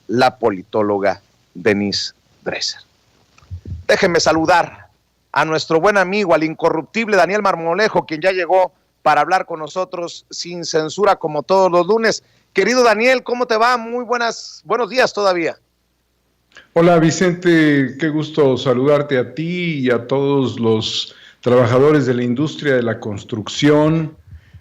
la politóloga Denise Dresser. Déjenme saludar a nuestro buen amigo, al incorruptible Daniel Marmolejo, quien ya llegó para hablar con nosotros sin censura como todos los lunes. Querido Daniel, ¿cómo te va? Muy buenos días todavía. Hola Vicente, qué gusto saludarte a ti y a todos los trabajadores de la industria de la construcción,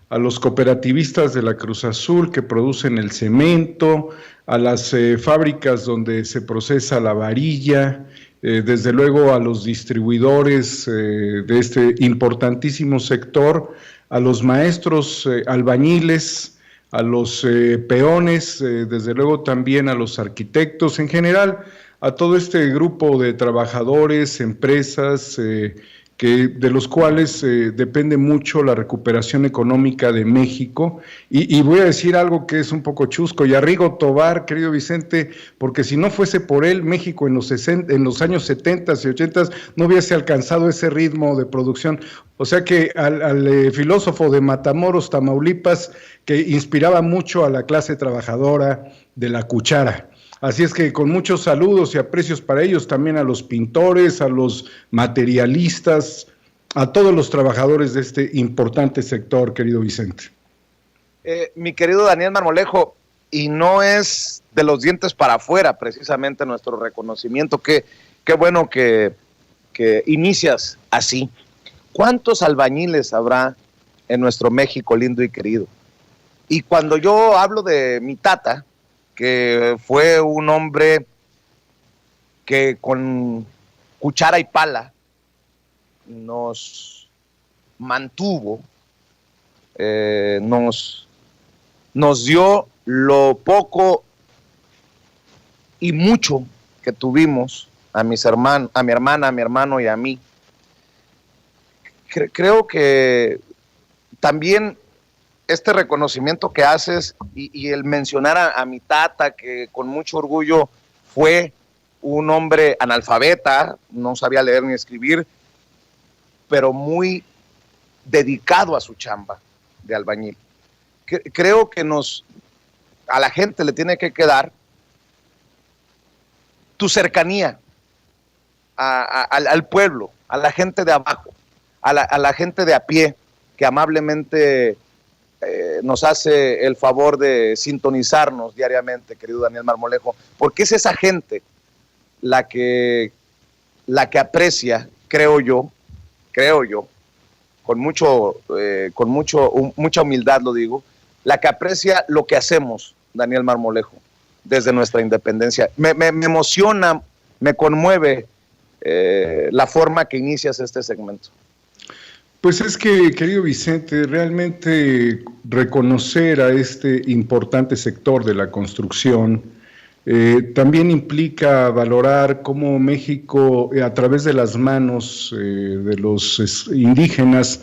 a los cooperativistas de la Cruz Azul que producen el cemento, a las fábricas donde se procesa la varilla, desde luego a los distribuidores de este importantísimo sector, a los maestros albañiles, a los peones, desde luego también a los arquitectos en general, a todo este grupo de trabajadores, empresas, de los cuales depende mucho la recuperación económica de México. Y voy a decir algo que es un poco chusco, y a Rigo Tobar, querido Vicente, porque si no fuese por él, México en los años 70 y 80 no hubiese alcanzado ese ritmo de producción. O sea que al filósofo de Matamoros, Tamaulipas, que inspiraba mucho a la clase trabajadora de la cuchara. Así es que con muchos saludos y aprecios para ellos, también a los pintores, a los materialistas, a todos los trabajadores de este importante sector, querido Vicente. Mi querido Daniel Marmolejo, y no es de los dientes para afuera precisamente nuestro reconocimiento, qué bueno que inicias así. ¿Cuántos albañiles habrá en nuestro México lindo y querido? Y cuando yo hablo de mi tata, que fue un hombre que con cuchara y pala nos mantuvo, nos dio lo poco y mucho que tuvimos a mis hermanos, a mi hermana, a mi hermano y a mí. Creo que también este reconocimiento que haces y el mencionar a mi tata, que con mucho orgullo fue un hombre analfabeta, no sabía leer ni escribir, pero muy dedicado a su chamba de albañil. Creo que a la gente le tiene que quedar tu cercanía al pueblo, a la gente de abajo, a la gente de a pie, que amablemente nos hace el favor de sintonizarnos diariamente, querido Daniel Marmolejo, porque es esa gente la que aprecia, creo yo, con mucha humildad lo digo, la que aprecia lo que hacemos, Daniel Marmolejo, desde nuestra independencia. Me emociona, me conmueve la forma que inicias este segmento. Pues es que, querido Vicente, realmente reconocer a este importante sector de la construcción también implica valorar cómo México, a través de las manos de los indígenas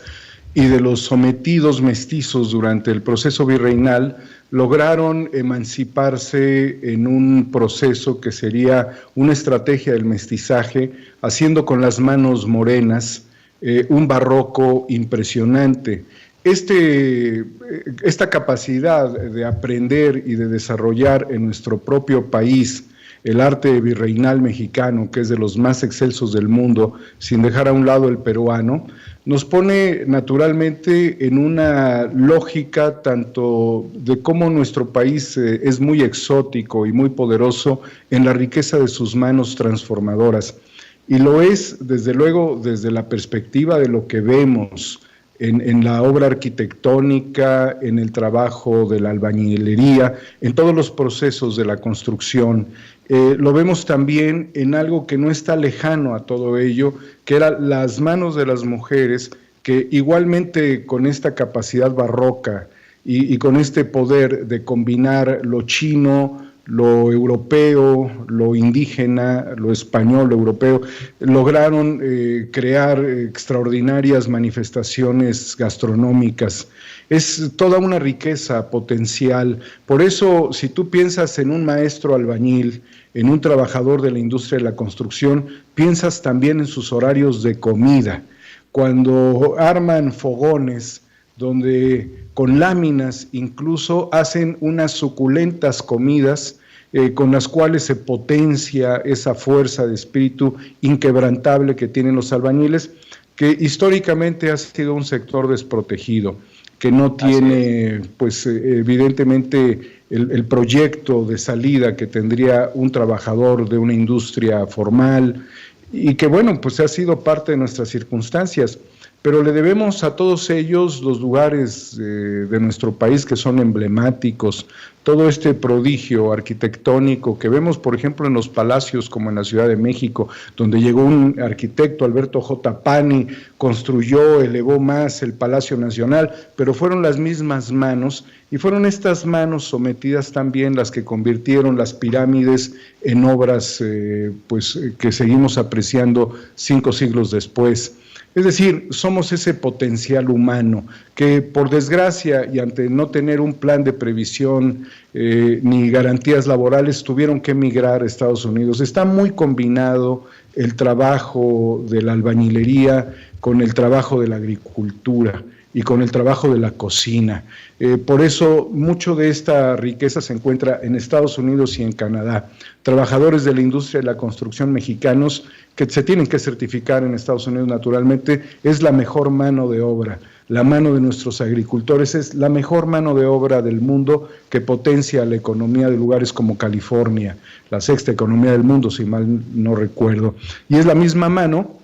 y de los sometidos mestizos durante el proceso virreinal, lograron emanciparse en un proceso que sería una estrategia del mestizaje, haciendo con las manos morenas un barroco impresionante. Esta capacidad de aprender y de desarrollar en nuestro propio país el arte virreinal mexicano, que es de los más excelsos del mundo, sin dejar a un lado el peruano, nos pone naturalmente en una lógica tanto de cómo nuestro país es muy exótico y muy poderoso en la riqueza de sus manos transformadoras. Y lo es, desde luego, desde la perspectiva de lo que vemos en la obra arquitectónica, en el trabajo de la albañilería, en todos los procesos de la construcción. Lo vemos también en algo que no está lejano a todo ello, que eran las manos de las mujeres, que igualmente con esta capacidad barroca y con este poder de combinar lo chino, lo europeo, lo indígena, lo español, lo europeo, lograron crear extraordinarias manifestaciones gastronómicas. Es toda una riqueza potencial. Por eso, si tú piensas en un maestro albañil, en un trabajador de la industria de la construcción, piensas también en sus horarios de comida. Cuando arman fogones, donde con láminas incluso hacen unas suculentas comidas con las cuales se potencia esa fuerza de espíritu inquebrantable que tienen los albañiles, que históricamente ha sido un sector desprotegido, que no tiene, pues evidentemente, el proyecto de salida que tendría un trabajador de una industria formal, y que bueno, pues ha sido parte de nuestras circunstancias, pero le debemos a todos ellos los lugares de nuestro país que son emblemáticos, todo este prodigio arquitectónico que vemos, por ejemplo, en los palacios como en la Ciudad de México, donde llegó un arquitecto, Alberto J. Pani, construyó, elevó más el Palacio Nacional, pero fueron las mismas manos, y fueron estas manos sometidas también las que convirtieron las pirámides en obras que seguimos apreciando 5 siglos después. Es decir, somos ese potencial humano que, por desgracia, y ante no tener un plan de previsión ni garantías laborales, tuvieron que emigrar a Estados Unidos. Está muy combinado el trabajo de la albañilería con el trabajo de la agricultura y con el trabajo de la cocina. Por eso, mucho de esta riqueza se encuentra en Estados Unidos y en Canadá. Trabajadores de la industria de la construcción mexicanos que se tienen que certificar en Estados Unidos naturalmente, es la mejor mano de obra. La mano de nuestros agricultores es la mejor mano de obra del mundo que potencia la economía de lugares como California, la 6ª economía del mundo, si mal no recuerdo. Y es la misma mano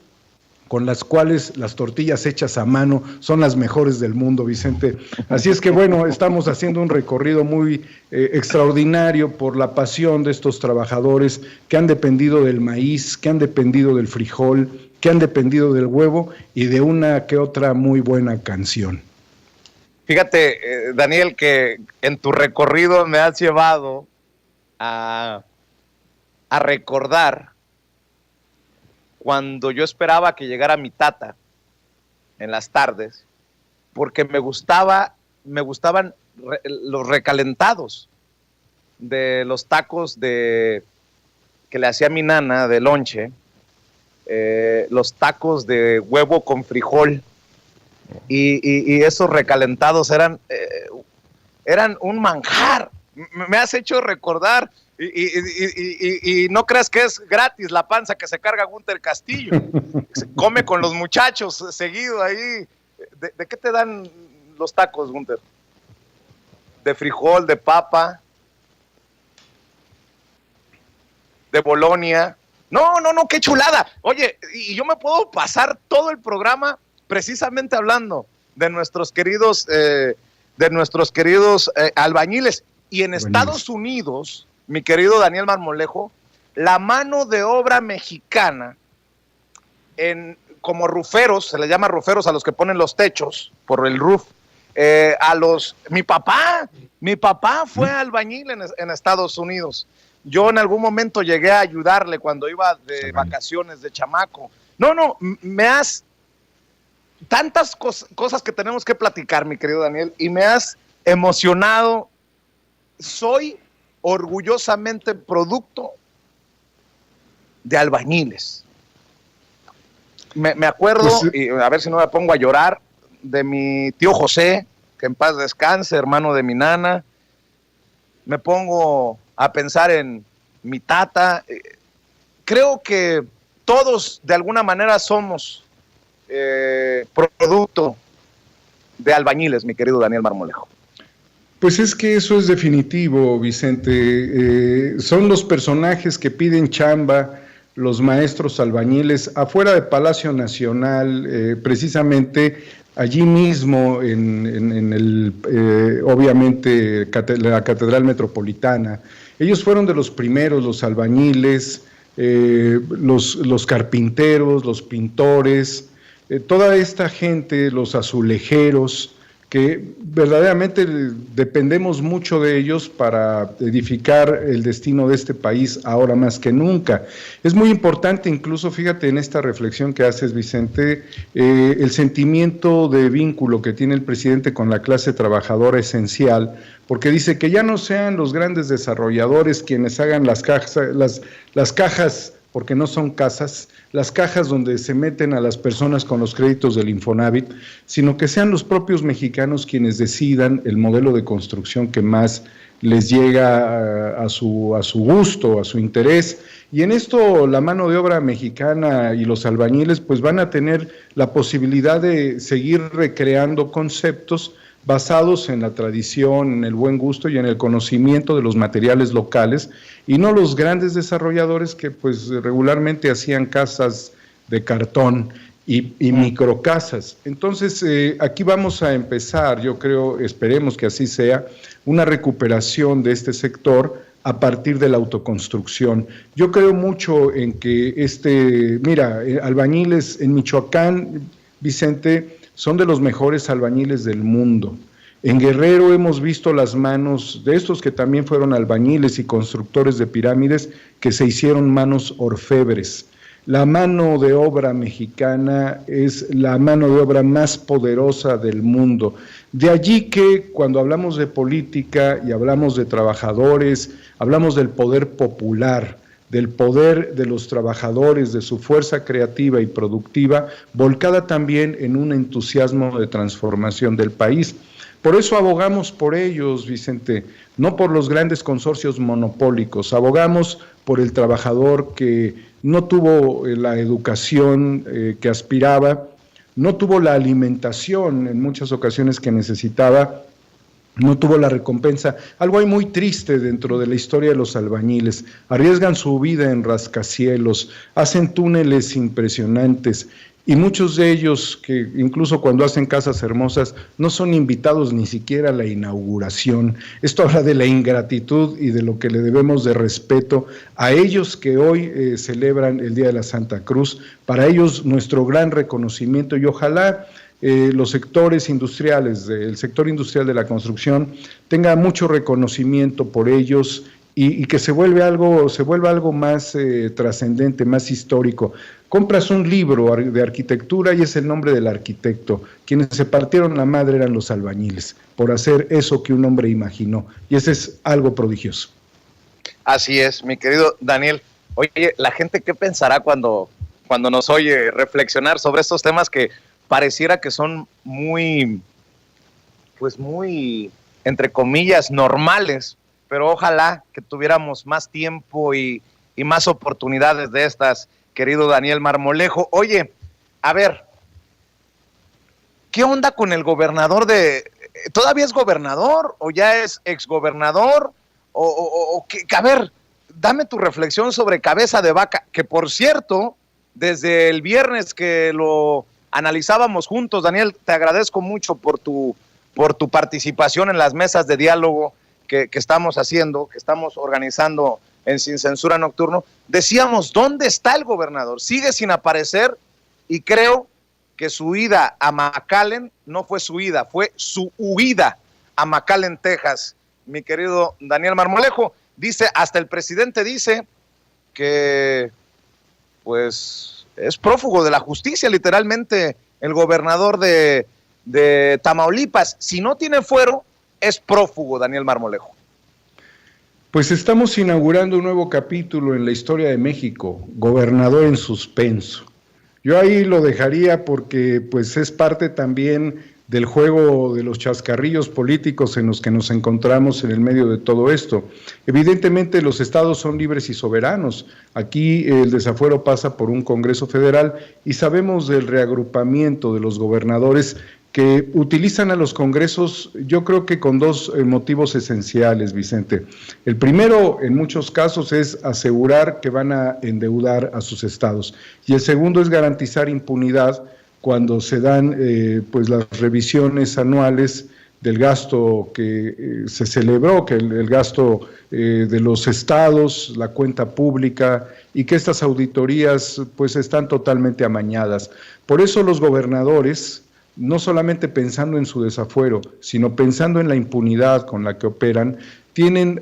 con las cuales las tortillas hechas a mano son las mejores del mundo, Vicente. Así es que bueno, estamos haciendo un recorrido muy extraordinario por la pasión de estos trabajadores que han dependido del maíz, que han dependido del frijol, que han dependido del huevo y de una que otra muy buena canción. Fíjate, Daniel, que en tu recorrido me has llevado a recordar cuando yo esperaba que llegara mi tata en las tardes, porque me gustaban los recalentados de los tacos que le hacía mi nana de lonche, los tacos de huevo con frijol, y esos recalentados eran un manjar. Me has hecho recordar. Y no creas que es gratis la panza que se carga Gunter Castillo. Se come con los muchachos seguido ahí. ¿De qué te dan los tacos, Gunter? De frijol, de papa, de Bolonia. No, qué chulada. Oye, y yo me puedo pasar todo el programa precisamente hablando de nuestros queridos albañiles. Y en Estados Unidos, mi querido Daniel Marmolejo, la mano de obra mexicana, como ruferos, se les llama ruferos a los que ponen los techos por el roof, mi papá fue albañil en Estados Unidos. Yo en algún momento llegué a ayudarle cuando iba de vacaciones de chamaco. Tantas cosas que tenemos que platicar, mi querido Daniel, y me has emocionado. Soy orgullosamente producto de albañiles. Me acuerdo, y a ver si no me pongo a llorar, de mi tío José, que en paz descanse, hermano de mi nana. Me pongo a pensar en mi tata. Creo que todos de alguna manera somos producto de albañiles, mi querido Daniel Marmolejo. Pues es que eso es definitivo, Vicente. Son los personajes que piden chamba, los maestros albañiles, afuera de Palacio Nacional, precisamente allí mismo, obviamente, la Catedral Metropolitana. Ellos fueron de los primeros, los albañiles, los carpinteros, los pintores, toda esta gente, los azulejeros, que verdaderamente dependemos mucho de ellos para edificar el destino de este país ahora más que nunca. Es muy importante, incluso, fíjate en esta reflexión que haces, Vicente, el sentimiento de vínculo que tiene el presidente con la clase trabajadora esencial, porque dice que ya no sean los grandes desarrolladores quienes hagan las cajas, porque no son casas, las cajas donde se meten a las personas con los créditos del Infonavit, sino que sean los propios mexicanos quienes decidan el modelo de construcción que más les llega a su gusto, a su interés. Y en esto la mano de obra mexicana y los albañiles pues van a tener la posibilidad de seguir recreando conceptos basados en la tradición, en el buen gusto y en el conocimiento de los materiales locales, y no los grandes desarrolladores que pues regularmente hacían casas de cartón y microcasas. Entonces, aquí vamos a empezar, yo creo, esperemos que así sea, una recuperación de este sector a partir de la autoconstrucción. Yo creo mucho en que albañiles en Michoacán, Vicente, son de los mejores albañiles del mundo. En Guerrero hemos visto las manos de estos que también fueron albañiles y constructores de pirámides, que se hicieron manos orfebres. La mano de obra mexicana es la mano de obra más poderosa del mundo. De allí que cuando hablamos de política y hablamos de trabajadores, hablamos del poder popular, del poder de los trabajadores, de su fuerza creativa y productiva, volcada también en un entusiasmo de transformación del país. Por eso abogamos por ellos, Vicente, no por los grandes consorcios monopólicos, abogamos por el trabajador que no tuvo la educación que aspiraba, no tuvo la alimentación en muchas ocasiones que necesitaba, no tuvo la recompensa. Algo hay muy triste dentro de la historia de los albañiles. Arriesgan su vida en rascacielos, hacen túneles impresionantes, y muchos de ellos, que incluso cuando hacen casas hermosas, no son invitados ni siquiera a la inauguración. Esto habla de la ingratitud y de lo que le debemos de respeto a ellos que hoy celebran el Día de la Santa Cruz. Para ellos nuestro gran reconocimiento, y ojalá los sectores industriales, el sector industrial de la construcción, tenga mucho reconocimiento por ellos, y que se vuelva algo más trascendente, más histórico. Compras un libro de arquitectura y es el nombre del arquitecto. Quienes se partieron la madre eran los albañiles, por hacer eso que un hombre imaginó, y ese es algo prodigioso. Así es, mi querido Daniel. Oye, la gente, ¿qué pensará cuando nos oye reflexionar sobre estos temas que pareciera que son muy, entre comillas, normales? Pero ojalá que tuviéramos más tiempo y más oportunidades de estas, querido Daniel Marmolejo. Oye, a ver, ¿qué onda con el gobernador ¿todavía es gobernador o ya es exgobernador? A ver, dame tu reflexión sobre Cabeza de Vaca, que por cierto, desde el viernes que lo analizábamos juntos, Daniel, te agradezco mucho por tu participación en las mesas de diálogo que estamos haciendo, que estamos organizando en Sin Censura Nocturno. Decíamos, ¿dónde está el gobernador? Sigue sin aparecer, y creo que su ida a McAllen no fue su ida, fue su huida a McAllen, Texas. Mi querido Daniel Marmolejo, dice, hasta el presidente dice que pues es prófugo de la justicia, literalmente, el gobernador de Tamaulipas. Si no tiene fuero, es prófugo, Daniel Marmolejo. Pues estamos inaugurando un nuevo capítulo en la historia de México, gobernador en suspenso. Yo ahí lo dejaría porque pues es parte también del juego de los chascarrillos políticos en los que nos encontramos en el medio de todo esto. Evidentemente los estados son libres y soberanos. Aquí el desafuero pasa por un Congreso Federal y sabemos del reagrupamiento de los gobernadores que utilizan a los congresos, yo creo que con dos motivos esenciales, Vicente. El primero, en muchos casos, es asegurar que van a endeudar a sus estados. Y el segundo es garantizar impunidad cuando se dan pues las revisiones anuales del gasto que se celebró, que el gasto de los estados, la cuenta pública, y que estas auditorías pues están totalmente amañadas. Por eso los gobernadores, no solamente pensando en su desafuero, sino pensando en la impunidad con la que operan, tienen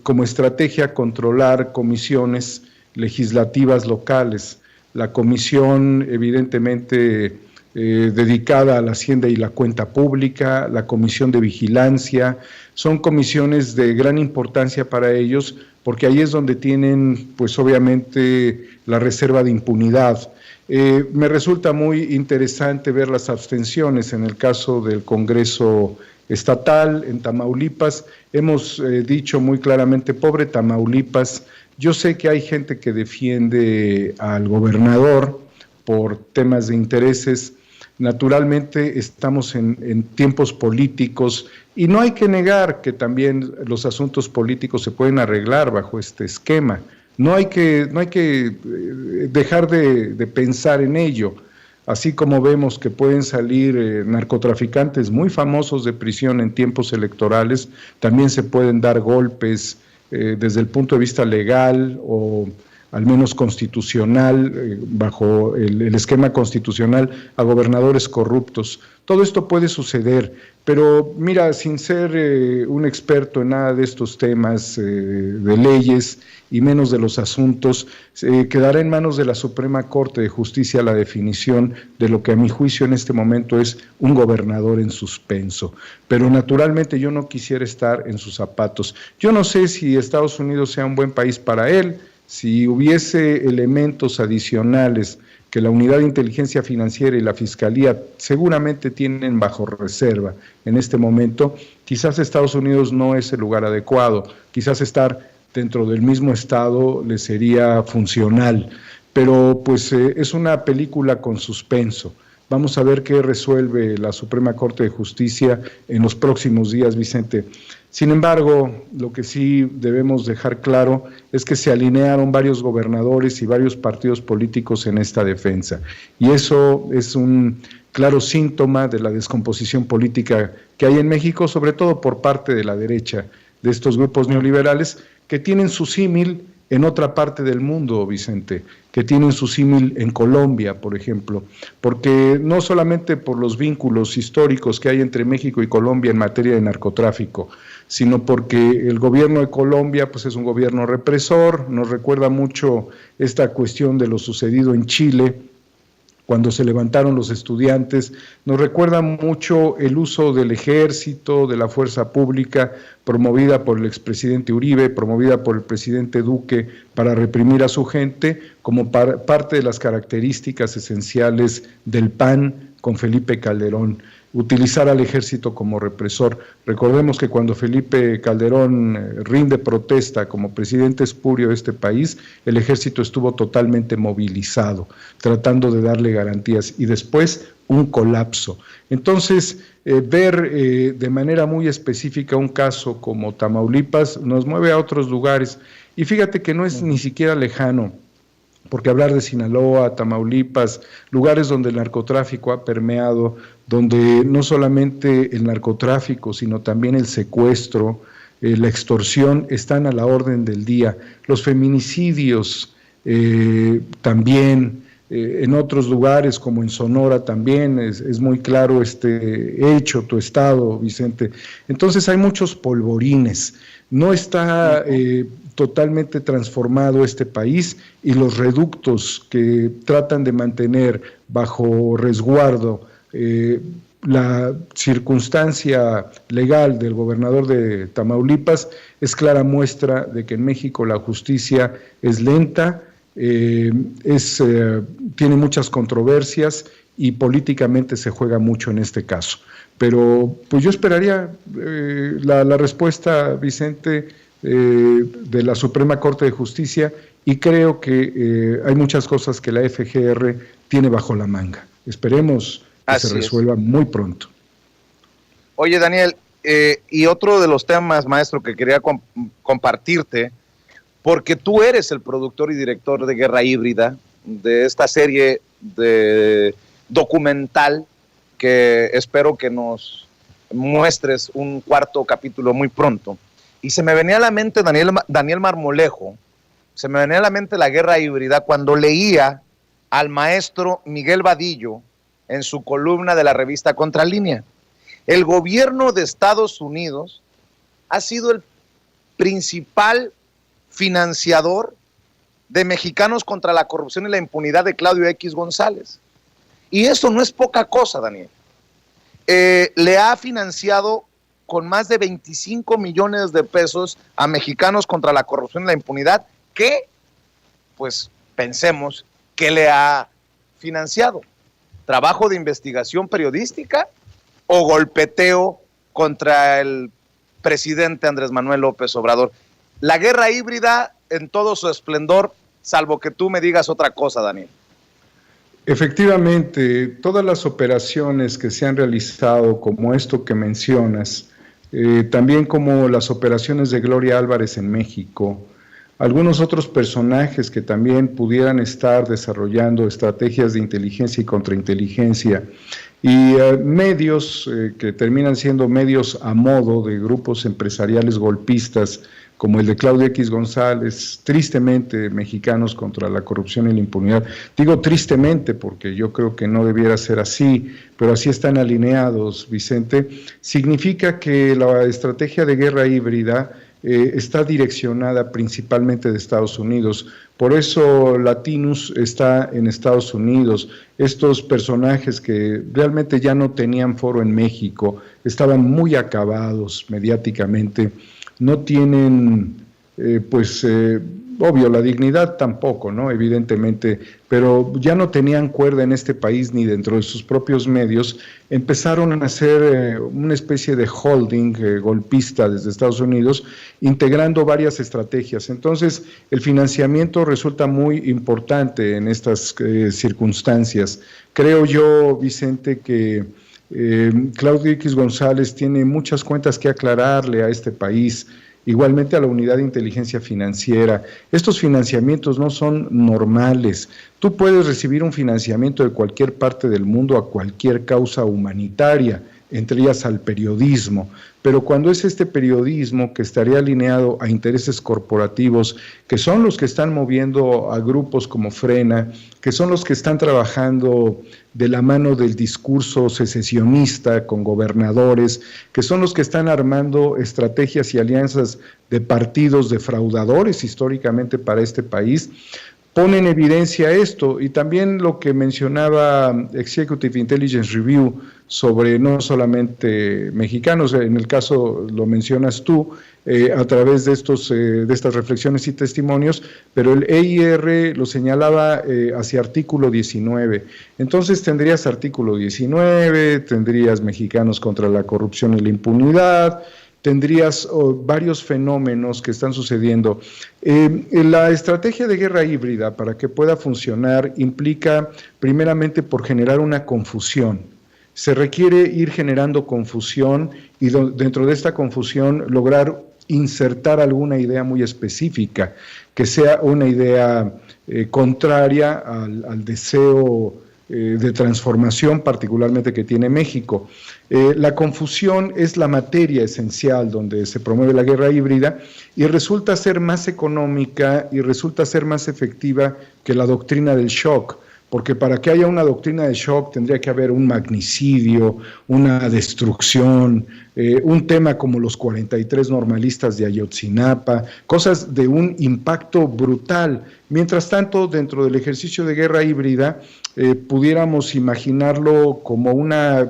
como estrategia controlar comisiones legislativas locales. La comisión, evidentemente, dedicada a la Hacienda y la Cuenta Pública, la Comisión de Vigilancia. Son comisiones de gran importancia para ellos porque ahí es donde tienen, pues obviamente, la reserva de impunidad. Me resulta muy interesante ver las abstenciones en el caso del Congreso estatal en Tamaulipas. Hemos dicho muy claramente, pobre Tamaulipas. Yo sé que hay gente que defiende al gobernador por temas de intereses. Naturalmente estamos en tiempos políticos y no hay que negar que también los asuntos políticos se pueden arreglar bajo este esquema. No hay que dejar de pensar en ello. Así como vemos que pueden salir narcotraficantes muy famosos de prisión en tiempos electorales, también se pueden dar golpes desde el punto de vista legal o al menos constitucional, bajo el esquema constitucional, a gobernadores corruptos. Todo esto puede suceder, pero mira, sin ser un experto en nada de estos temas de leyes y menos de los asuntos, quedará en manos de la Suprema Corte de Justicia la definición de lo que a mi juicio en este momento es un gobernador en suspenso. Pero naturalmente yo no quisiera estar en sus zapatos. Yo no sé si Estados Unidos sea un buen país para él. Si hubiese elementos adicionales que la Unidad de Inteligencia Financiera y la Fiscalía seguramente tienen bajo reserva en este momento, quizás Estados Unidos no es el lugar adecuado, quizás estar dentro del mismo Estado le sería funcional, pero pues es una película con suspenso. Vamos a ver qué resuelve la Suprema Corte de Justicia en los próximos días, Vicente. Sin embargo, lo que sí debemos dejar claro es que se alinearon varios gobernadores y varios partidos políticos en esta defensa. Y eso es un claro síntoma de la descomposición política que hay en México, sobre todo por parte de la derecha, de estos grupos neoliberales que tienen su símil en otra parte del mundo, Vicente, que tienen su símil en Colombia, por ejemplo, porque no solamente por los vínculos históricos que hay entre México y Colombia en materia de narcotráfico, sino porque el gobierno de Colombia pues es un gobierno represor. Nos recuerda mucho esta cuestión de lo sucedido en Chile, cuando se levantaron los estudiantes, nos recuerda mucho el uso del ejército, de la fuerza pública, promovida por el expresidente Uribe, promovida por el presidente Duque, para reprimir a su gente, como parte de las características esenciales del PAN con Felipe Calderón. Utilizar al ejército como represor. Recordemos que cuando Felipe Calderón rinde protesta como presidente espurio de este país, el ejército estuvo totalmente movilizado, tratando de darle garantías, y después un colapso. Entonces, ver de manera muy específica un caso como Tamaulipas nos mueve a otros lugares, y fíjate que no es ni siquiera lejano, porque hablar de Sinaloa, Tamaulipas, lugares donde el narcotráfico ha permeado, donde no solamente el narcotráfico, sino también el secuestro, la extorsión están a la orden del día, los feminicidios también, en otros lugares como en Sonora también es muy claro este hecho, tu estado, Vicente. Entonces hay muchos polvorines, no está totalmente transformado este país, y los reductos que tratan de mantener bajo resguardo la circunstancia legal del gobernador de Tamaulipas es clara muestra de que en México la justicia es lenta, tiene muchas controversias y políticamente se juega mucho en este caso. Pero pues yo esperaría la respuesta, Vicente, de la Suprema Corte de Justicia, y creo que hay muchas cosas que la FGR tiene bajo la manga. Esperemos que se resuelva muy pronto. Oye, Daniel, y otro de los temas, maestro, que quería compartirte, porque tú eres el productor y director de Guerra Híbrida, de esta serie de documental que espero que nos muestres un cuarto capítulo muy pronto. Y se me venía a la mente Daniel Marmolejo, se me venía a la mente la Guerra Híbrida cuando leía al maestro Miguel Vadillo en su columna de la revista Contralínea. El gobierno de Estados Unidos ha sido el principal financiador de Mexicanos contra la Corrupción y la Impunidad de Claudio X González. Y eso no es poca cosa, Daniel. Le ha financiado con más de 25 millones de pesos a Mexicanos contra la Corrupción y la Impunidad, que, pues, pensemos, ¿qué le ha financiado? ¿Trabajo de investigación periodística o golpeteo contra el presidente Andrés Manuel López Obrador? La guerra híbrida en todo su esplendor, salvo que tú me digas otra cosa, Daniel. Efectivamente, todas las operaciones que se han realizado, como esto que mencionas, también como las operaciones de Gloria Álvarez en México, algunos otros personajes que también pudieran estar desarrollando estrategias de inteligencia y contrainteligencia, y medios que terminan siendo medios a modo de grupos empresariales golpistas, como el de Claudio X González, tristemente Mexicanos contra la Corrupción y la Impunidad. Digo tristemente porque yo creo que no debiera ser así, pero así están alineados, Vicente. Significa que la estrategia de guerra híbrida está direccionada principalmente de Estados Unidos. Por eso Latinus está en Estados Unidos. Estos personajes que realmente ya no tenían foro en México, estaban muy acabados mediáticamente, no tienen, obvio, la dignidad tampoco, ¿no? Evidentemente, pero ya no tenían cuerda en este país ni dentro de sus propios medios, empezaron a hacer una especie de holding golpista desde Estados Unidos, integrando varias estrategias. Entonces, el financiamiento resulta muy importante en estas circunstancias. Creo yo, Vicente, que Claudio X González tiene muchas cuentas que aclararle a este país, igualmente a la Unidad de Inteligencia Financiera. Estos financiamientos no son normales. Tú puedes recibir un financiamiento de cualquier parte del mundo a cualquier causa humanitaria, entre ellas al periodismo, pero cuando es este periodismo que estaría alineado a intereses corporativos, que son los que están moviendo a grupos como Frena, que son los que están trabajando de la mano del discurso secesionista con gobernadores, que son los que están armando estrategias y alianzas de partidos defraudadores históricamente para este país, pone en evidencia esto, y también lo que mencionaba Executive Intelligence Review sobre no solamente mexicanos, en el caso lo mencionas tú, a través de estas reflexiones y testimonios, pero el EIR lo señalaba hacia artículo 19. Entonces tendrías artículo 19, tendrías Mexicanos contra la Corrupción y la Impunidad, tendrías varios fenómenos que están sucediendo. La estrategia de guerra híbrida, para que pueda funcionar, implica primeramente por generar una confusión. Se requiere ir generando confusión y dentro de esta confusión lograr insertar alguna idea muy específica, que sea una idea contraria al deseo de transformación particularmente que tiene México. La confusión es la materia esencial donde se promueve la guerra híbrida y resulta ser más económica y resulta ser más efectiva que la doctrina del shock, porque para que haya una doctrina de shock tendría que haber un magnicidio, una destrucción, un tema como los 43 normalistas de Ayotzinapa, cosas de un impacto brutal. Mientras tanto, dentro del ejercicio de guerra híbrida, pudiéramos imaginarlo como una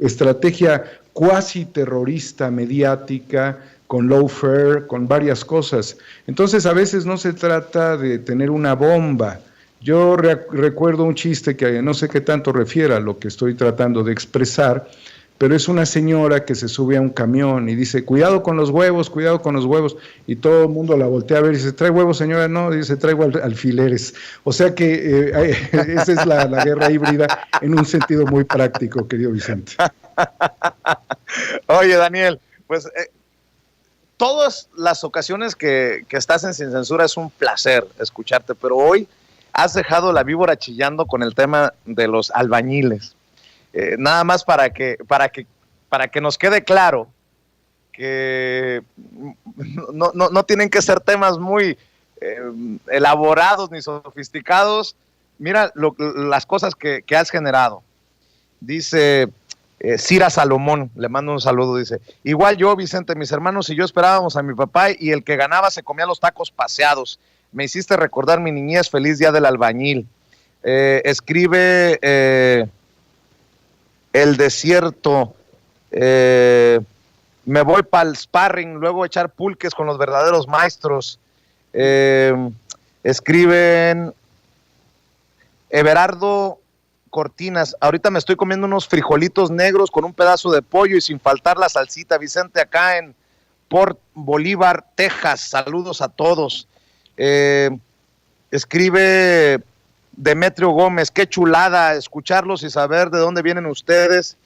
estrategia cuasi terrorista mediática, con lawfare, con varias cosas. Entonces, a veces no se trata de tener una bomba. Yo recuerdo un chiste que no sé qué tanto refiere a lo que estoy tratando de expresar, pero es una señora que se sube a un camión y dice, cuidado con los huevos, y todo el mundo la voltea a ver y dice, ¿trae huevos, señora? No, dice, traigo alfileres. O sea que esa es la guerra híbrida en un sentido muy práctico, querido Vicente. Oye, Daniel, pues todas las ocasiones que estás en Sin Censura es un placer escucharte, pero hoy has dejado la víbora chillando con el tema de los albañiles. Nada más para que nos quede claro que no tienen que ser temas muy elaborados ni sofisticados. Mira las cosas que has generado. Dice Cira Salomón, le mando un saludo, dice, igual yo, Vicente, mis hermanos y yo esperábamos a mi papá y el que ganaba se comía los tacos paseados. Me hiciste recordar mi niñez, feliz día del albañil. Escribe El Desierto. Me voy para el sparring, luego echar pulques con los verdaderos maestros. Escriben Everardo Cortinas, ahorita me estoy comiendo unos frijolitos negros con un pedazo de pollo y sin faltar la salsita. Vicente, acá en Port Bolívar, Texas, saludos a todos. Escribe Demetrio Gómez, qué chulada escucharlos y saber de dónde vienen ustedes.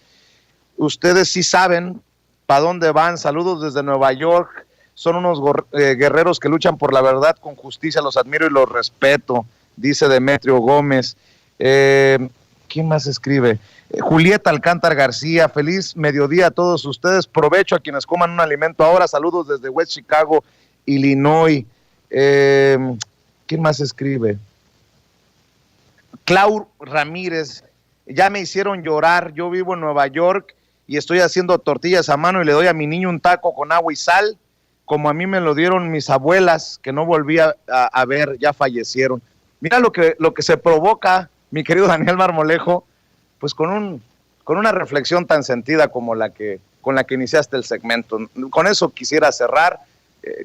Ustedes sí saben para dónde van. Saludos desde Nueva York. Son unos guerreros que luchan por la verdad con justicia. Los admiro y los respeto, dice Demetrio Gómez. ¿Quién más escribe? Julieta Alcántar García, feliz mediodía a todos ustedes. Provecho a quienes coman un alimento ahora. Saludos desde West Chicago, Illinois. ¿Quién más escribe? Clau Ramírez, ya me hicieron llorar. Yo vivo en Nueva York y estoy haciendo tortillas a mano y le doy a mi niño un taco con agua y sal, como a mí me lo dieron mis abuelas, que no volví a ver, ya fallecieron. Mira lo que se provoca, mi querido Daniel Marmolejo, pues con una reflexión tan sentida como con la que iniciaste el segmento. Con eso quisiera cerrar.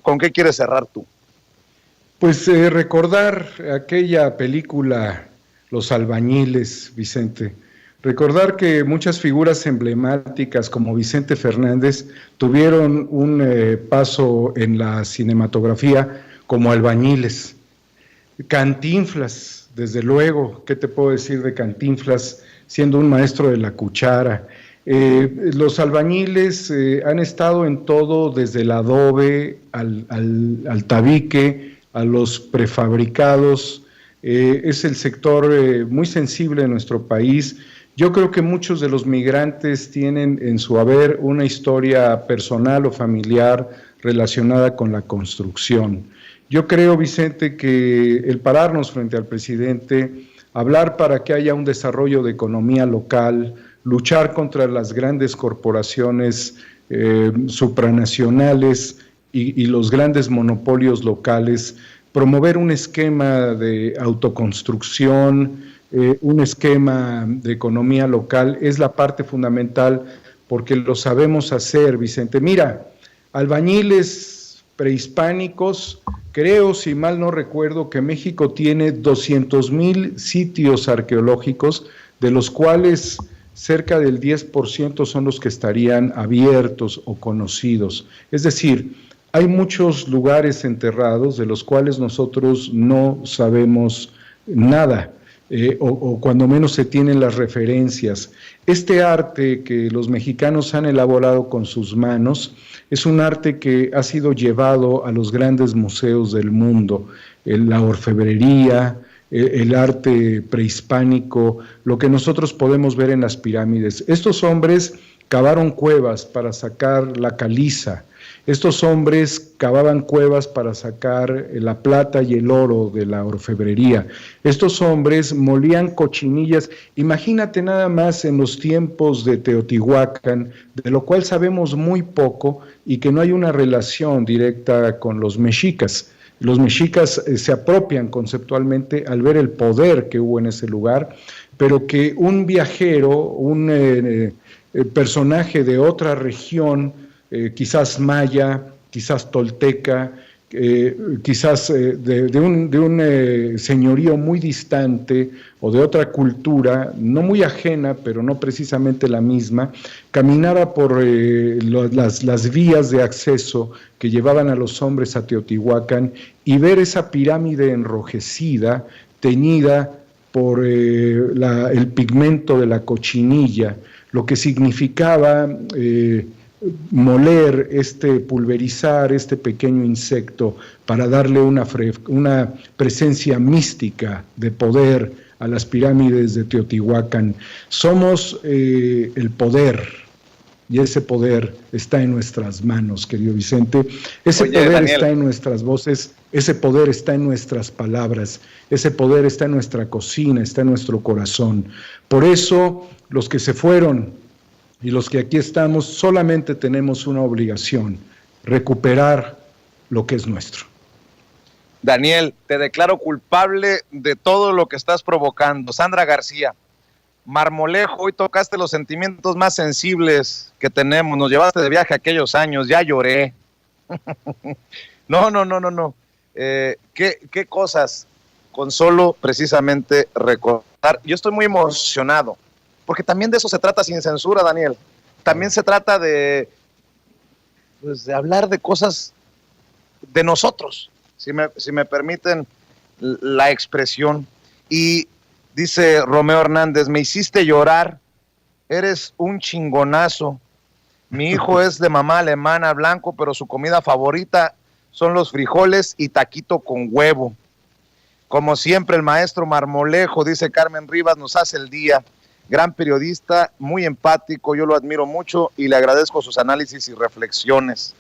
¿Con qué quieres cerrar tú? Pues recordar aquella película Los Albañiles, Vicente. Recordar que muchas figuras emblemáticas como Vicente Fernández tuvieron un paso en la cinematografía como albañiles. Cantinflas, desde luego, ¿qué te puedo decir de Cantinflas siendo un maestro de la cuchara? Los albañiles han estado en todo, desde el adobe al tabique, a los prefabricados. Es el sector muy sensible de nuestro país. Yo creo que muchos de los migrantes tienen en su haber una historia personal o familiar relacionada con la construcción. Yo creo, Vicente, que el pararnos frente al presidente, hablar para que haya un desarrollo de economía local, luchar contra las grandes corporaciones supranacionales y los grandes monopolios locales, promover un esquema de autoconstrucción, un esquema de economía local, es la parte fundamental porque lo sabemos hacer, Vicente. Mira, albañiles prehispánicos, creo, si mal no recuerdo, que México tiene 200,000 sitios arqueológicos, de los cuales cerca del 10% son los que estarían abiertos o conocidos. Es decir, hay muchos lugares enterrados de los cuales nosotros no sabemos nada, o cuando menos se tienen las referencias. Este arte que los mexicanos han elaborado con sus manos es un arte que ha sido llevado a los grandes museos del mundo, la orfebrería, el arte prehispánico, lo que nosotros podemos ver en las pirámides. Estos hombres cavaron cuevas para sacar la caliza. Estos hombres cavaban cuevas para sacar la plata y el oro de la orfebrería. Estos hombres molían cochinillas. Imagínate nada más en los tiempos de Teotihuacán, de lo cual sabemos muy poco y que no hay una relación directa con los mexicas. Los mexicas se apropian conceptualmente al ver el poder que hubo en ese lugar, pero que un viajero, un personaje de otra región, quizás maya, quizás tolteca, quizás de un señorío muy distante o de otra cultura, no muy ajena, pero no precisamente la misma, caminaba por las vías de acceso que llevaban a los hombres a Teotihuacán y ver esa pirámide enrojecida, teñida por el pigmento de la cochinilla, lo que significaba moler, pulverizar este pequeño insecto para darle una presencia mística de poder a las pirámides de Teotihuacán. Somos el poder, y ese poder está en nuestras manos, querido Vicente. Ese poder, Daniel, está en nuestras voces, ese poder está en nuestras palabras, ese poder está en nuestra cocina, está en nuestro corazón. Por eso, los que se fueron y los que aquí estamos solamente tenemos una obligación: recuperar lo que es nuestro. Daniel, te declaro culpable de todo lo que estás provocando. Sandra García, Marmolejo, hoy tocaste los sentimientos más sensibles que tenemos. Nos llevaste de viaje aquellos años, ya lloré. No. ¿Qué cosas con solo precisamente recordar? Yo estoy muy emocionado, porque también de eso se trata Sin Censura, Daniel. También se trata de hablar de cosas de nosotros, si me permiten la expresión. Y dice Romeo Hernández, me hiciste llorar, eres un chingonazo. Mi hijo es de mamá alemana, blanco, pero su comida favorita son los frijoles y taquito con huevo. Como siempre, el maestro Marmolejo, dice Carmen Rivas, nos hace el día. Gran periodista, muy empático, yo lo admiro mucho y le agradezco sus análisis y reflexiones.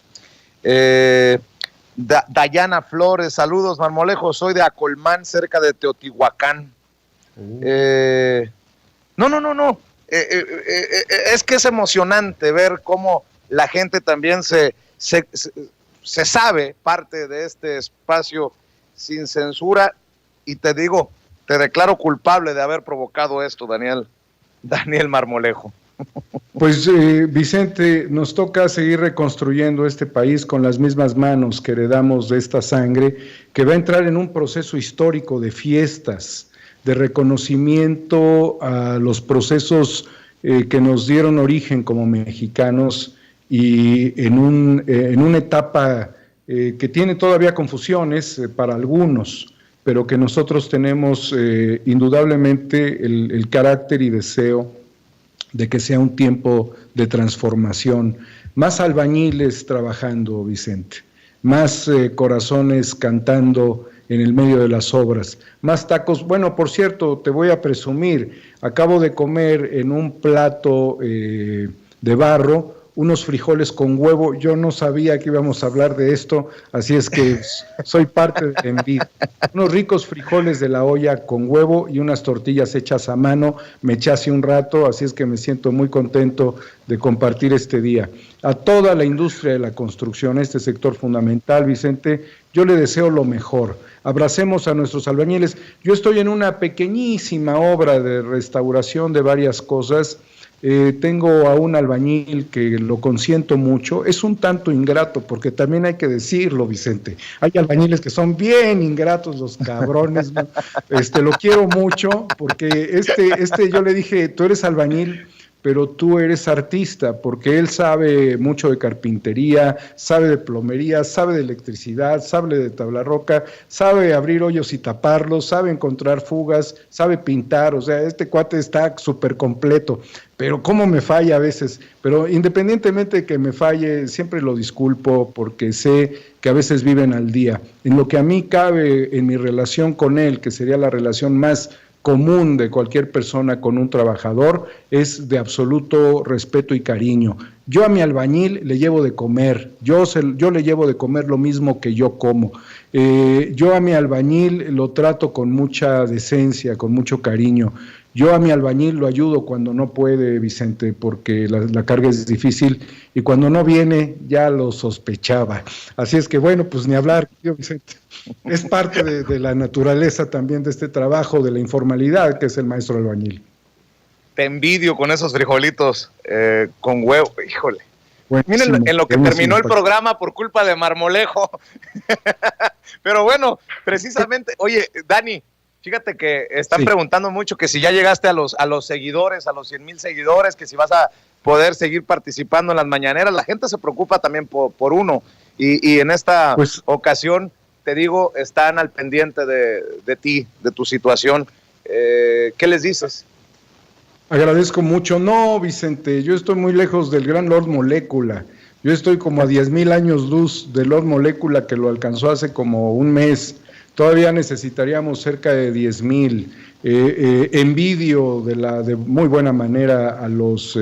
Dayana Flores, saludos Marmolejo, soy de Acolmán, cerca de Teotihuacán. No. Es que es emocionante ver cómo la gente también se sabe parte de este espacio Sin Censura, y te digo, te declaro culpable de haber provocado esto, Daniel Marmolejo. Pues Vicente, nos toca seguir reconstruyendo este país con las mismas manos que heredamos de esta sangre, que va a entrar en un proceso histórico de fiestas, de reconocimiento a los procesos que nos dieron origen como mexicanos, y en una etapa que tiene todavía confusiones para algunos, pero que nosotros tenemos indudablemente el carácter y deseo de que sea un tiempo de transformación. Más albañiles trabajando, Vicente, más corazones cantando en el medio de las obras, más tacos. Bueno, por cierto, te voy a presumir, acabo de comer en un plato de barro unos frijoles con huevo. Yo no sabía que íbamos a hablar de esto, así es que soy parte de la envidia. Unos ricos frijoles de la olla con huevo y unas tortillas hechas a mano. Me eché hace un rato, así es que me siento muy contento de compartir este día. A toda la industria de la construcción, este sector fundamental, Vicente, yo le deseo lo mejor. Abracemos a nuestros albañiles. Yo estoy en una pequeñísima obra de restauración de varias cosas. Tengo a un albañil que lo consiento mucho. Es un tanto ingrato, porque también hay que decirlo, Vicente. Hay albañiles que son bien ingratos, los cabrones. Lo quiero mucho, porque yo le dije, tú eres albañil, pero tú eres artista, porque él sabe mucho de carpintería, sabe de plomería, sabe de electricidad, sabe de tabla roca, sabe abrir hoyos y taparlos, sabe encontrar fugas, sabe pintar. O sea, este cuate está súper completo, pero cómo me falla a veces. Pero independientemente de que me falle, siempre lo disculpo, porque sé que a veces viven al día. En lo que a mí cabe en mi relación con él, que sería la relación más común de cualquier persona con un trabajador, es de absoluto respeto y cariño. Yo a mi albañil le llevo de comer, yo le llevo de comer lo mismo que yo como. Yo a mi albañil lo trato con mucha decencia, con mucho cariño. Yo a mi albañil lo ayudo cuando no puede, Vicente, porque la carga es difícil, y cuando no viene ya lo sospechaba. Así es que bueno, pues ni hablar, Vicente. Es parte de la naturaleza también de este trabajo, de la informalidad que es el maestro albañil. Te envidio con esos frijolitos con huevo, híjole. Buenísimo, miren en lo que terminó el programa por culpa de Marmolejo. Pero bueno, precisamente, oye, Dani, fíjate que están preguntando mucho que si ya llegaste a los seguidores, a los 100,000 seguidores, que si vas a poder seguir participando en las mañaneras. La gente se preocupa también por uno, y en esta ocasión, te digo, están al pendiente de ti, de tu situación. ¿Qué les dices? Agradezco mucho. No, Vicente, yo estoy muy lejos del gran Lord Molécula. Yo estoy como a 10,000 años luz del Lord Molécula, que lo alcanzó hace como un mes. Todavía necesitaríamos cerca de 10,000. Envidio de muy buena manera a los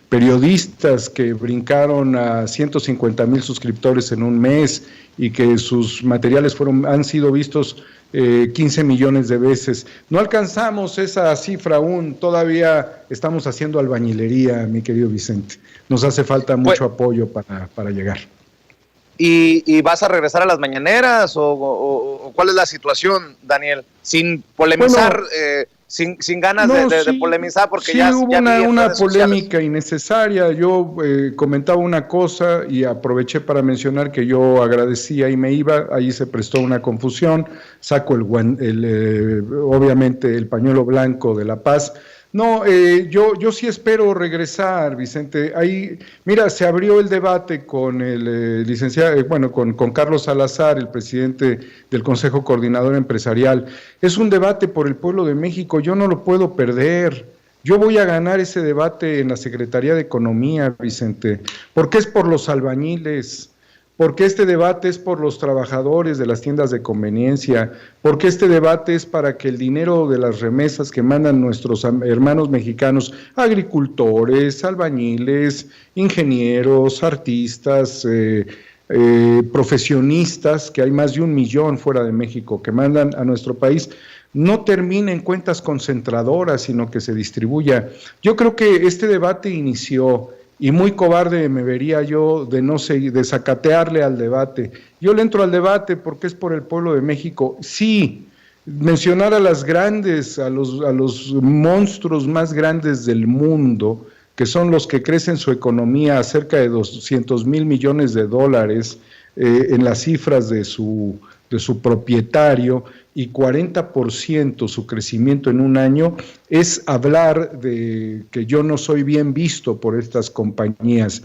periodistas que brincaron a 150,000 suscriptores en un mes, y que sus materiales han sido vistos 15 millones de veces. No alcanzamos esa cifra aún, todavía estamos haciendo albañilería, mi querido Vicente. Nos hace falta mucho apoyo para llegar. ¿Y vas a regresar a las mañaneras o cuál es la situación, Daniel? Sin polemizar, bueno, sin ganas de polemizar, porque sí, ya hubo una polémica innecesaria. Yo comentaba una cosa y aproveché para mencionar que yo agradecía y me iba. Ahí se prestó una confusión. Saco obviamente el pañuelo blanco de la paz. No, yo sí espero regresar, Vicente. Ahí, mira, se abrió el debate con el licenciado, con Carlos Salazar, el presidente del Consejo Coordinador Empresarial. Es un debate por el pueblo de México, yo no lo puedo perder. Yo voy a ganar ese debate en la Secretaría de Economía, Vicente, porque es por los albañiles, porque este debate es por los trabajadores de las tiendas de conveniencia, porque este debate es para que el dinero de las remesas que mandan nuestros hermanos mexicanos, agricultores, albañiles, ingenieros, artistas, profesionistas, que hay más de 1 millón fuera de México que mandan a nuestro país, no termine en cuentas concentradoras, sino que se distribuya. Yo creo que este debate inició, y muy cobarde me vería yo de sacatearle al debate. Yo le entro al debate porque es por el pueblo de México. Sí, mencionar a las grandes, a los monstruos más grandes del mundo, que son los que crecen su economía a cerca de 200,000 millones de dólares en las cifras de su propietario, y 40% su crecimiento en un año, es hablar de que yo no soy bien visto por estas compañías.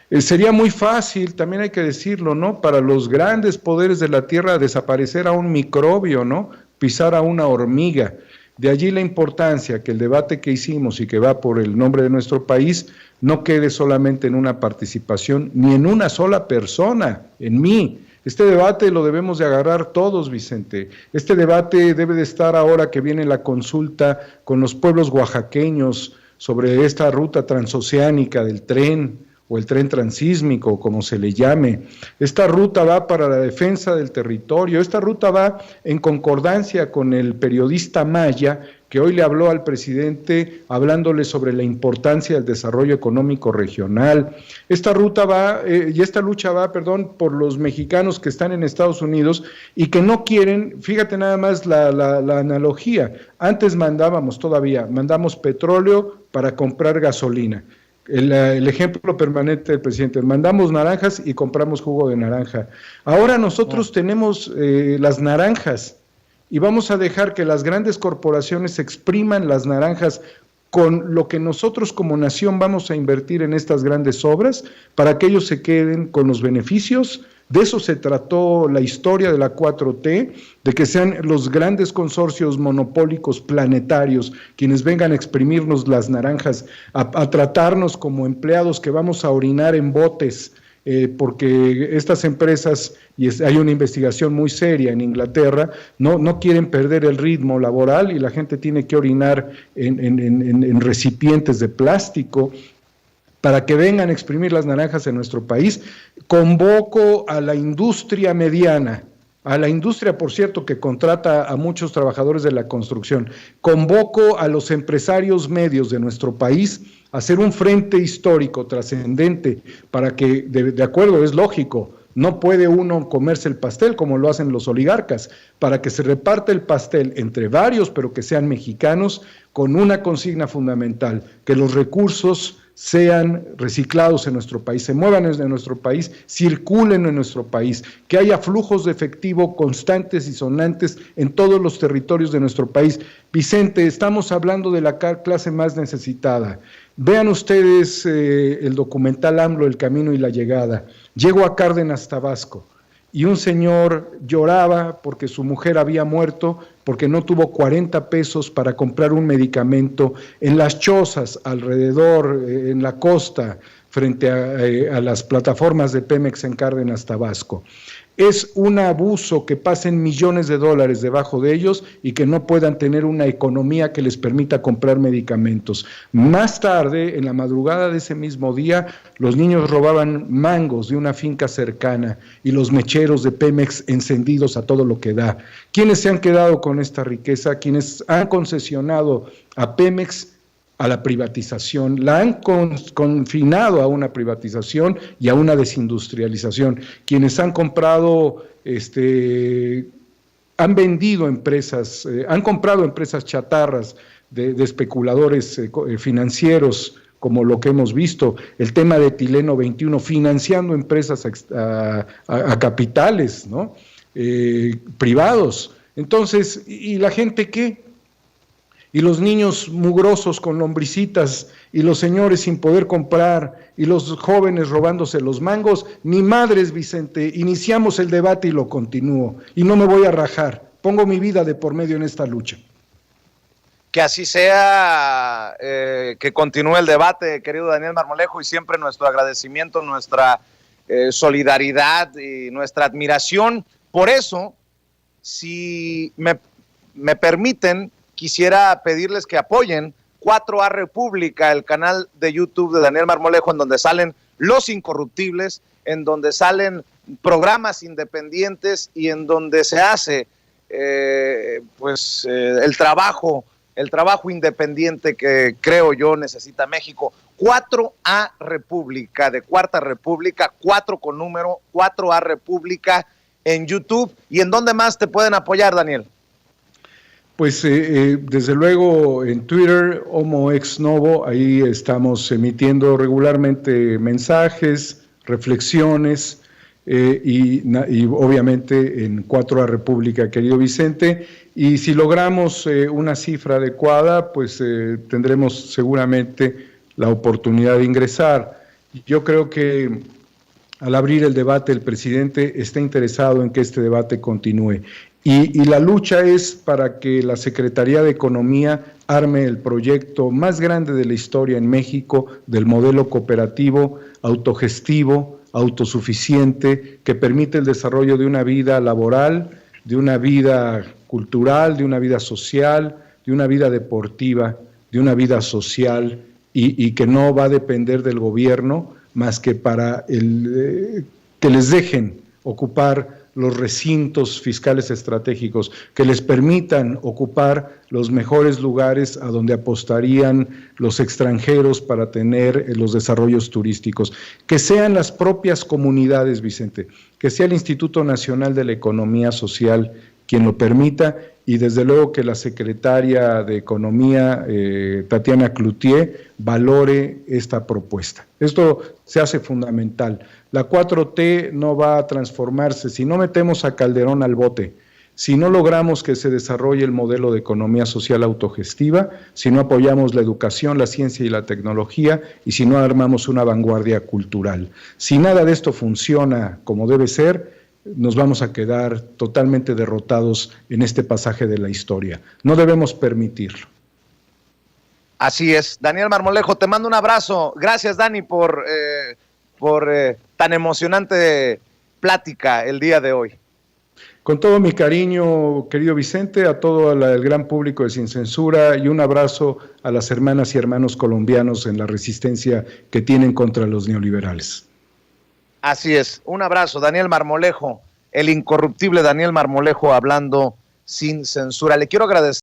Sería muy fácil, también hay que decirlo, ¿no?, para los grandes poderes de la tierra desaparecer a un microbio, ¿no?, pisar a una hormiga. De allí la importancia que el debate que hicimos y que va por el nombre de nuestro país no quede solamente en una participación ni en una sola persona, en mí. Este debate lo debemos de agarrar todos, Vicente. Este debate debe de estar ahora que viene la consulta con los pueblos oaxaqueños sobre esta ruta transoceánica del tren o el tren transísmico, como se le llame. Esta ruta va para la defensa del territorio, esta ruta va en concordancia con el periodista Maya, que hoy le habló al presidente hablándole sobre la importancia del desarrollo económico regional. Esta ruta va, esta lucha va, por los mexicanos que están en Estados Unidos y que no quieren, fíjate nada más la analogía, antes mandamos petróleo para comprar gasolina. El ejemplo permanente del presidente, mandamos naranjas y compramos jugo de naranja. Ahora nosotros tenemos las naranjas y vamos a dejar que las grandes corporaciones expriman las naranjas con lo que nosotros como nación vamos a invertir en estas grandes obras para que ellos se queden con los beneficios. De eso se trató la historia de la 4T, de que sean los grandes consorcios monopólicos planetarios quienes vengan a exprimirnos las naranjas, a tratarnos como empleados que vamos a orinar en botes, porque estas empresas, y hay una investigación muy seria en Inglaterra, no quieren perder el ritmo laboral y la gente tiene que orinar en recipientes de plástico, para que vengan a exprimir las naranjas en nuestro país. Convoco a la industria mediana, a la industria, por cierto, que contrata a muchos trabajadores de la construcción, convoco a los empresarios medios de nuestro país a hacer un frente histórico trascendente para que, de acuerdo, es lógico, no puede uno comerse el pastel como lo hacen los oligarcas, para que se reparte el pastel entre varios, pero que sean mexicanos, con una consigna fundamental, que los recursos sean reciclados en nuestro país, se muevan en nuestro país, circulen en nuestro país, que haya flujos de efectivo constantes y sonantes en todos los territorios de nuestro país. Vicente, estamos hablando de la clase más necesitada. Vean ustedes el documental AMLO, El Camino y la Llegada. Llego a Cárdenas, Tabasco, y un señor lloraba porque su mujer había muerto, porque no tuvo 40 pesos para comprar un medicamento en las chozas alrededor, en la costa, frente a las plataformas de Pemex en Cárdenas, Tabasco. Es un abuso que pasen millones de dólares debajo de ellos y que no puedan tener una economía que les permita comprar medicamentos. Más tarde, en la madrugada de ese mismo día, los niños robaban mangos de una finca cercana y los mecheros de Pemex encendidos a todo lo que da. ¿Quiénes se han quedado con esta riqueza? Quienes han concesionado a Pemex a la privatización, la han confinado a una privatización y a una desindustrialización. Quienes han comprado, han vendido empresas, han comprado empresas chatarras de especuladores financieros, como lo que hemos visto, el tema de Etileno 21, financiando empresas a capitales, ¿no? Privados. Entonces, ¿y la gente qué? Y los niños mugrosos con lombricitas, y los señores sin poder comprar, y los jóvenes robándose los mangos. Ni madres, Vicente, iniciamos el debate y lo continúo, y no me voy a rajar, pongo mi vida de por medio en esta lucha. Que así sea, que continúe el debate, querido Daniel Marmolejo, y siempre nuestro agradecimiento, nuestra solidaridad y nuestra admiración. Por eso, si me permiten, quisiera pedirles que apoyen 4A República, el canal de YouTube de Daniel Marmolejo, en donde salen Los Incorruptibles, en donde salen programas independientes y en donde se hace el trabajo independiente que creo yo necesita México. 4A República, de Cuarta República, 4 con número, 4A República en YouTube. ¿Y en dónde más te pueden apoyar, Daniel? Pues desde luego en Twitter, Homo Ex Novo, ahí estamos emitiendo regularmente mensajes, reflexiones, y obviamente en 4A República, querido Vicente. Y si logramos una cifra adecuada, pues tendremos seguramente la oportunidad de ingresar. Yo creo que al abrir el debate, el presidente está interesado en que este debate continúe. Y la lucha es para que la Secretaría de Economía arme el proyecto más grande de la historia en México del modelo cooperativo, autogestivo, autosuficiente, que permite el desarrollo de una vida laboral, de una vida cultural, de una vida social, de una vida deportiva, de una vida social, y que no va a depender del gobierno más que para que les dejen ocupar los recintos fiscales estratégicos, que les permitan ocupar los mejores lugares a donde apostarían los extranjeros para tener los desarrollos turísticos. Que sean las propias comunidades, Vicente, que sea el Instituto Nacional de la Economía Social quien lo permita, y desde luego que la secretaria de Economía, Tatiana Cloutier, valore esta propuesta. Esto se hace fundamental. La 4T no va a transformarse si no metemos a Calderón al bote, si no logramos que se desarrolle el modelo de economía social autogestiva, si no apoyamos la educación, la ciencia y la tecnología, y si no armamos una vanguardia cultural. Si nada de esto funciona como debe ser, nos vamos a quedar totalmente derrotados en este pasaje de la historia. No debemos permitirlo. Así es. Daniel Marmolejo, te mando un abrazo. Gracias, Dani, por tan emocionante plática el día de hoy. Con todo mi cariño, querido Vicente, a todo el gran público de Sin Censura, y un abrazo a las hermanas y hermanos colombianos en la resistencia que tienen contra los neoliberales. Así es, un abrazo, Daniel Marmolejo, el incorruptible Daniel Marmolejo, hablando sin censura. Le quiero agradecer